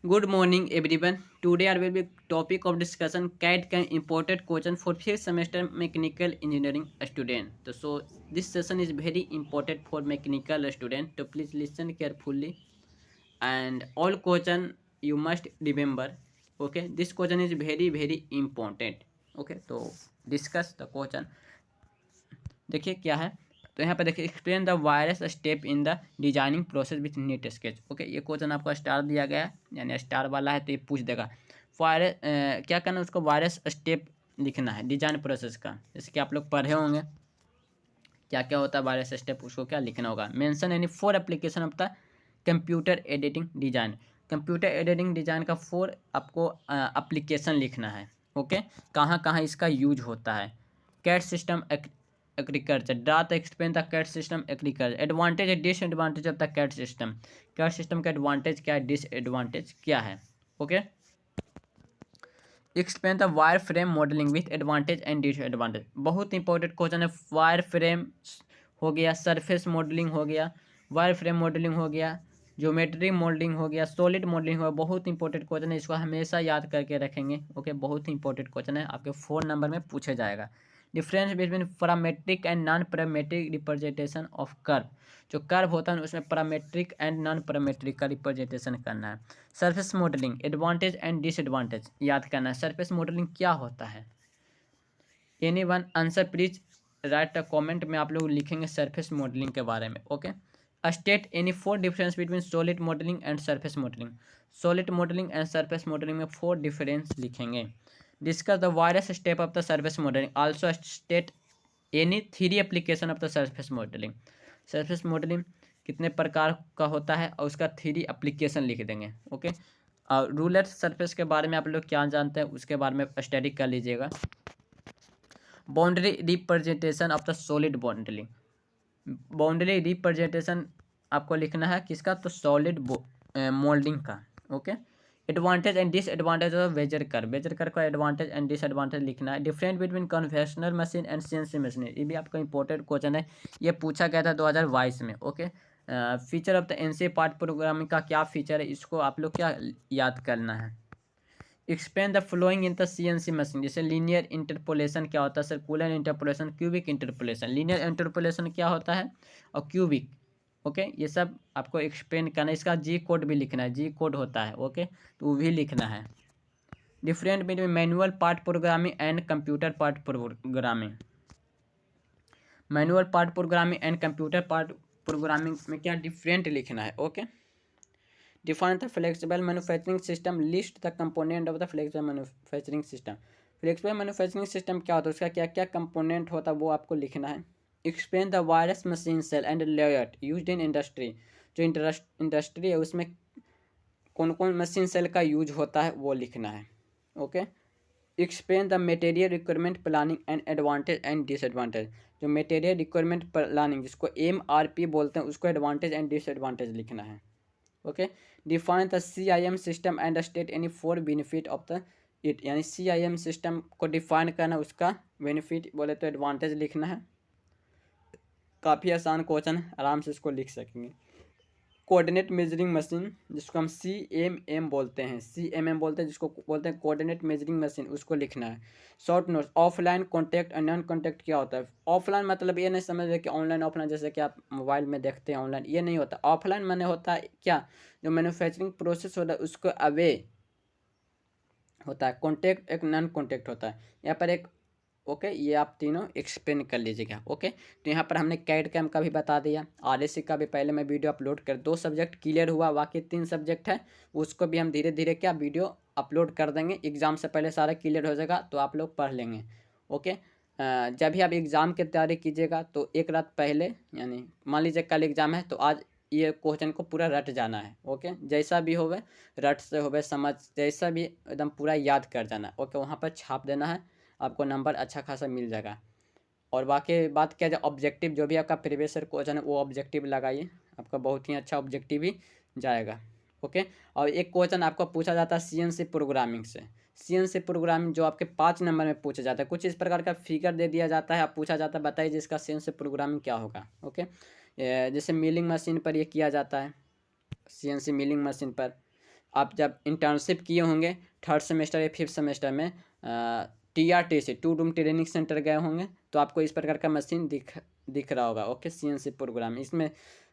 Good morning, everyone. Today I will be topic of discussion CAD can important question for fifth semester mechanical engineering student. So this session is very important for mechanical student. So please listen carefully and all question you must remember. Okay, this question is very important. Okay, तो discuss the question. देखिए क्या है। तो यहाँ पे देखिए explain the virus step in the designing process with NEET sketch. Okay, ये question आपको स्टार दिया गया है, यानी स्टार वाला है तो ये पूछ देगा वायरस क्या करना है, उसको वायरस स्टेप लिखना है डिजाइन प्रोसेस का, जैसे कि आप लोग पढ़े होंगे क्या क्या होता है वायरस स्टेप, उसको क्या लिखना होगा। Mention any four application of the computer editing design. Computer editing design का फोर आपको एप्लीकेशन लिखना है। ओके, कहाँ कहाँ इसका यूज होता है। Cat system agriculture, draw explain the cat system agriculture, advantage and disadvantage of the cat system. Cat system का एडवांटेज क्या है, डिसएडवांटेज क्या है। Okay, explain the wire frame modelling with advantage and disadvantage. बहुत important question है। Wire frame हो गया, surface modelling हो गया, वायर फ्रेम मॉडलिंग हो गया, ज्योमेट्री मॉडलिंग हो गया, सॉलिड मॉडलिंग हो गया। बहुत इंपॉर्टेंट क्वेश्चन है, इसको हमेशा याद करके रखेंगे। ओके, बहुत ही इंपॉर्टेंट क्वेश्चन है, आपके 4 नंबर में पूछा जाएगा। Difference between parametric and non parametric representation of curve. जो कर्व होता है उसमें पैरामेट्रिक एंड नॉन पैरामेट्रिक का रिप्रेजेंटेशन करना है। Surface modelling, advantage and disadvantage याद करना है। सरफेस मॉडलिंग क्या होता है। Any one answer please right a comment में आप लोग लिखेंगे सरफेस मॉडलिंग के बारे में। Okay, state any four difference between solid modelling and surface modelling. Solid modelling and surface modelling में 4 डिफरेंस लिखेंगे। Discuss the virus step of the surface modelling, also state any 3 application of the surface modelling. Surface modelling कितने प्रकार का होता है और उसका 3 application लिख देंगे। ओके, और रूलर सरफेस के बारे में आप लोग क्या जानते हैं उसके बारे में स्टडी कर लीजिएगा। Boundary representation of the solid boundary. Boundary representation आपको लिखना है किसका, तो सॉलिड मोल्डिंग का। Okay, advantage and disadvantage of Bezier curve. Bezier curve का एडवांटेज एंड डिसएडवांटेज लिखना है। Different between conventional machine and CNC machine, ये भी आपका इंपॉर्टेंट क्वेश्चन है, ये पूछा गया था 2022 में। Okay, feature of the NC part programming का क्या फीचर है, इसको आप लोग क्या याद करना है। Explain the flowing in the CNC machine, जैसे लीनियर इंटरपोलेशन क्या होता है, circular interpolation, cubic interpolation. Linear interpolation क्या होता है और क्यूबिक। ओके, ये सब आपको एक्सप्लेन करना है। इसका जी कोड भी लिखना है, जी कोड होता है। ओके, तो वो भी लिखना है। Different between manual part programming and computer part programming. Manual part programming and computer part programming में क्या डिफरेंट लिखना है। Okay, define the flexible manufacturing system, list the component of the flexible manufacturing system. Flexible manufacturing system क्या होता है, उसका क्या क्या कंपोनेंट होता है वो आपको लिखना है। Explain the various machine cell and layout used in industry. जो इंडस्ट्री है उसमें कौन कौन मशीन सेल का यूज होता है वो लिखना है। Okay, explain the material requirement planning and advantage and disadvantage. जो मटेरियल रिक्वायरमेंट प्लानिंग जिसको MRP बोलते हैं उसको एडवांटेज एंड डिसएडवांटेज लिखना है। Okay, define the CIM system and state any four benefit of the it, यानी CIM सिस्टम को define करना, उसका बेनिफिट बोले तो एडवांटेज लिखना है। काफ़ी आसान क्वेश्चन है, आराम से इसको लिख सकेंगे। कोऑर्डिनेट मेजरिंग मशीन जिसको हम CMM बोलते हैं, CMM बोलते हैं, जिसको बोलते हैं कोऑर्डिनेट मेजरिंग मशीन, उसको लिखना है। शॉर्ट नोट्स, ऑफलाइन कॉन्टैक्ट और नॉन कॉन्टैक्ट क्या होता है। ऑफलाइन मतलब ये नहीं समझ रहे कि ऑनलाइन ऑफलाइन जैसे कि आप मोबाइल में देखते हैं ऑनलाइन, ये नहीं होता। ऑफलाइन माने होता है क्या, जो मैन्युफैक्चरिंग प्रोसेस होता है उसको अवे होता है। कॉन्टैक्ट एक नॉन कॉन्टैक्ट होता है। यहाँ पर एक ओके, ये आप तीनों एक्सप्लेन कर लीजिएगा। ओके, तो यहाँ पर हमने कैड कैम का भी बता दिया, RSC का भी पहले मैं वीडियो अपलोड कर, 2 सब्जेक्ट क्लियर हुआ, बाकी 3 सब्जेक्ट है उसको भी हम धीरे धीरे क्या वीडियो अपलोड कर देंगे। एग्ज़ाम से पहले सारा क्लियर हो जाएगा तो आप लोग पढ़ लेंगे। ओके, जब भी आप एग्ज़ाम की तैयारी कीजिएगा तो एक रात पहले, यानी मान लीजिए कल एग्ज़ाम है तो आज ये क्वेश्चन को पूरा रट जाना है। ओके, जैसा भी होवे रट से होवे समझ, जैसा भी एकदम पूरा याद कर जाना है। ओके, वहाँ पर छाप देना है, आपको नंबर अच्छा खासा मिल जाएगा। और बाकी बात किया जाए ऑब्जेक्टिव, जो भी आपका प्रीवियस ईयर क्वेश्चन है वो ऑब्जेक्टिव लगाइए, आपका बहुत ही अच्छा ऑब्जेक्टिव ही जाएगा। ओके, और एक क्वेश्चन आपको पूछा जाता है CNC प्रोग्रामिंग से। CNC प्रोग्रामिंग जो आपके 5 नंबर में पूछा जाता है, कुछ इस प्रकार का फिगर दे दिया जाता है, आप पूछा जाता है बताइए जिसका CNC प्रोग्रामिंग क्या होगा। ओके, जैसे मिलिंग मशीन पर ये किया जाता है, CNC मिलिंग मशीन पर। आप जब इंटर्नशिप किए होंगे थर्ड सेमेस्टर या फिफ्थ सेमेस्टर में TRTC tool room training centre गए होंगे, तो आपको इस प्रकार का मशीन दिख रहा होगा। ओके, CNC प्रोग्राम, इसमें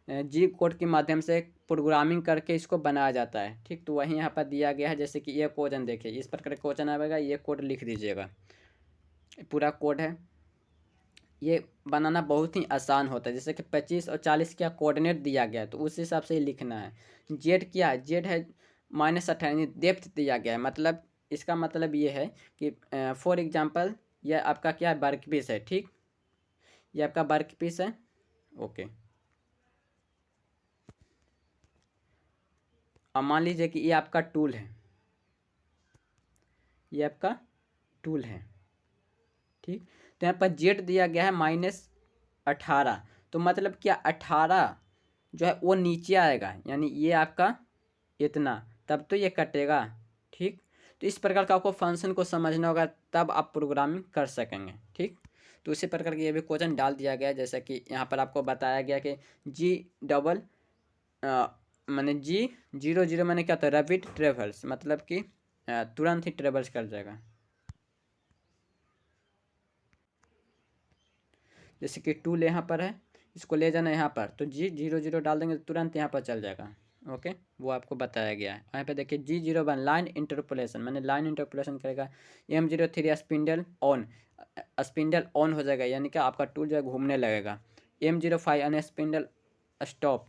जी कोड के माध्यम से प्रोग्रामिंग करके इसको बनाया जाता है। ठीक, तो वही यहाँ पर दिया गया है। जैसे कि ये क्वेश्चन देखिए, इस प्रकार का क्वेश्चन आएगा, ये कोड लिख दीजिएगा। पूरा कोड है, ये बनाना बहुत ही आसान होता है। जैसे कि 25 और 40 का कोऑर्डिनेट दिया गया है, तो उस हिसाब से ही लिखना है। जेड क्या है, जेड है -18, डेप्थ दिया गया है। मतलब इसका मतलब ये है कि फॉर एग्जांपल यह आपका क्या है, वर्क पीस है। ठीक, ये आपका वर्क पीस है। ओके, अब मान लीजिए कि ये आपका टूल है, ये आपका टूल है। ठीक, तो यहाँ पर जेड दिया गया है -18, तो मतलब क्या 18 जो है वो नीचे आएगा, यानी ये आपका इतना, तब तो ये कटेगा। ठीक, तो इस प्रकार का आपको फंक्शन को समझना होगा, तब आप प्रोग्रामिंग कर सकेंगे। ठीक, तो उसी प्रकार के ये भी क्वेश्चन डाल दिया गया है। जैसा कि यहाँ पर आपको बताया गया कि जी डबल मैंने G00 मैंने क्या था, रैपिड ट्रेवल्स, मतलब कि तुरंत ही ट्रेवल्स कर जाएगा। जैसे कि टूल यहाँ पर है, इसको ले जाना यहाँ पर, तो G00 डाल देंगे तो तुरंत यहाँ पर चल जाएगा। ओके, वो आपको बताया गया है। यहाँ पे देखिए G01 लाइन इंटरपोलेशन, मैंने लाइन इंटरपोलेशन करेगा। M03 spindle on, spindle on हो जाएगा, यानी कि आपका टूल जो है घूमने लगेगा। M05 यानी स्पिंडल स्टॉप,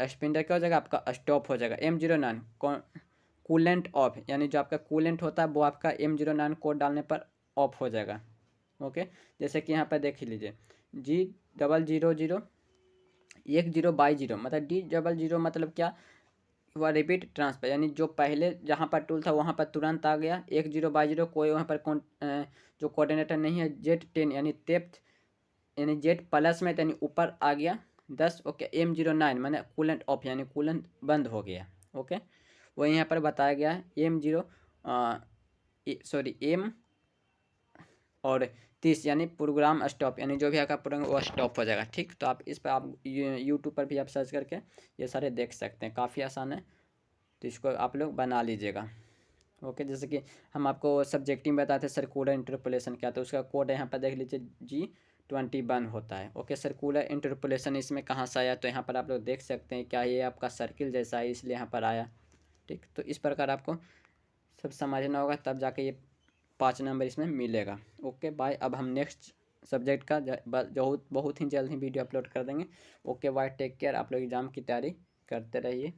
स्पिंडल क्या हो जाएगा, आपका स्टॉप हो जाएगा। M09 कूलेंट ऑफ, यानी जो आपका कूलेंट होता है वो आपका M09 कोड डालने पर ऑफ हो जाएगा। ओके, जैसे कि यहाँ पर देख लीजिए G00 10/0, मतलब D00 मतलब क्या हुआ, रिपीट ट्रांसफर, यानी जो पहले जहाँ पर टूल था वहाँ पर तुरंत आ गया। 10/0 कोई वहाँ पर जो कोऑर्डिनेटर नहीं है, Z10 यानी डेप्थ, यानी जेड प्लस में, यानी ऊपर आ गया 10। ओके, M09 मैंने कूलेंट ऑफ, यानी कूलेंट बंद हो गया। ओके, वो यहाँ पर बताया गया है। M और 30 यानी प्रोग्राम स्टॉप, यानी जो भी आपका प्रोग्राम वो स्टॉप हो जाएगा। ठीक, तो आप इस पर आप यूट्यूब पर भी आप सर्च करके ये सारे देख सकते हैं, काफ़ी आसान है। तो इसको आप लोग बना लीजिएगा। ओके, जैसे कि हम आपको सब्जेक्टिव में बताते हैं सर्कुलर इंटरपोलेशन क्या, तो उसका कोड यहाँ पर देख लीजिए G21 होता है। ओके, सर्कुलर इंटरपोलेशन इसमें कहाँ से आया, तो यहाँ पर आप लोग देख सकते हैं, क्या ये आपका सर्किल जैसा है, इसलिए यहाँ पर आया। ठीक, तो इस प्रकार आपको सब समझना होगा, तब जाके ये 5 नंबर इसमें मिलेगा। ओके बाय, अब हम नेक्स्ट सब्जेक्ट का बहुत ही जल्द ही वीडियो अपलोड कर देंगे। ओके बाय, टेक केयर, आप लोग एग्ज़ाम की तैयारी करते रहिए।